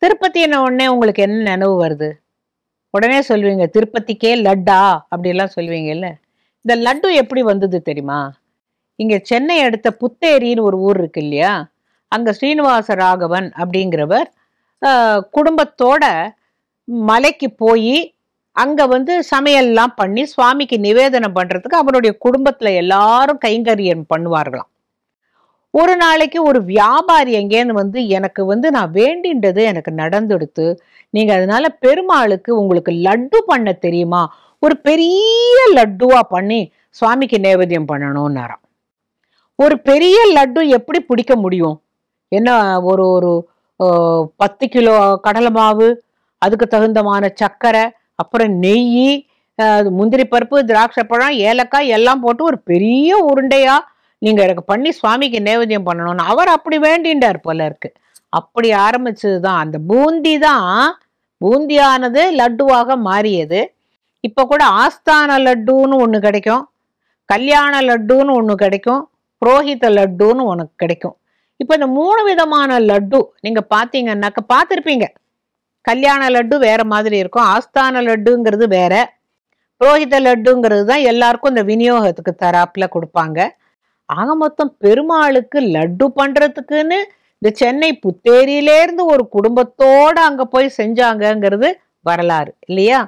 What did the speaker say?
திருப்பதின உடனே உங்களுக்கு என்ன நினைவு வருது? உடனே சொல்லுவீங்க, திருப்பதிக்கே லட்டா அப்படிலாம் சொல்லுவீங்கல்ல. இந்த லட்டு எப்படி வந்தது தெரியுமா? இங்க சென்னை அடுத்த புத்தேரின்னு ஒரு ஊர் இருக்கு இல்லையா? அங்க ஸ்ரீனிவாச ராகவன் அப்படிங்கிறவர் குடும்பத்தோட மலைக்கு போய் அங்க வந்து சமையல்லாம் பண்ணி சுவாமிக்கு நிவேதனம் பண்றதுக்கு அவருடைய குடும்பத்துல எல்லாரும் கைங்கரியம் பண்ணுவார்களாம். ஒரு நாளைக்கு ஒரு வியாபாரி எங்கேன்னு வந்து எனக்கு வந்து நான் வேண்டின்றது எனக்கு நடந்துடுத்து, நீங்க அதனால பெருமாளுக்கு உங்களுக்கு லட்டு பண்ண தெரியுமா, ஒரு பெரிய லட்டுவா பண்ணி சுவாமிக்கு நைவேத்தியம் பண்ணணும்னாராம். ஒரு பெரிய லட்டு எப்படி பிடிக்க முடியும்? என்ன ஒரு ஒரு 10 கிலோ கடலை மாவு, அதுக்கு தகுந்தமான சர்க்கரை, அப்புறம் நெய், முந்திரி பருப்பு, திராட்சை பழம், ஏலக்காய் எல்லாம் போட்டு ஒரு பெரிய உருண்டையா நீங்க எனக்கு பண்ணி சுவாமிக்கு நைவேத்தியம் பண்ணணும்னு அவர் அப்படி வேண்டின்றார் போல இருக்கு. அப்படி ஆரம்பிச்சதுதான் அந்த பூந்தி தான். பூந்தியானது லட்டுவாக மாறியது. இப்ப கூட ஆஸ்தான லட்டுன்னு ஒண்ணு கிடைக்கும், கல்யாண லட்டுன்னு ஒண்ணு கிடைக்கும், புரோஹித லட்டுன்னு உனக்கு கிடைக்கும். இப்ப இந்த 3 விதமான லட்டு நீங்க பாத்தீங்கன்னாக்க பார்த்திருப்பீங்க. கல்யாண லட்டு வேற மாதிரி இருக்கும், ஆஸ்தான லட்டுங்கிறது வேற, புரோஹித லட்டுங்கிறது தான் எல்லாருக்கும் இந்த விநியோகத்துக்கு தராப்புல கொடுப்பாங்க. ஆக மொத்தம் பெருமாளுக்கு லட்டு பண்றதுக்குன்னு இந்த சென்னை புத்தேரியிலேருந்து ஒரு குடும்பத்தோட அங்க போய் செஞ்சாங்கங்கிறது வரலாறு இல்லையா?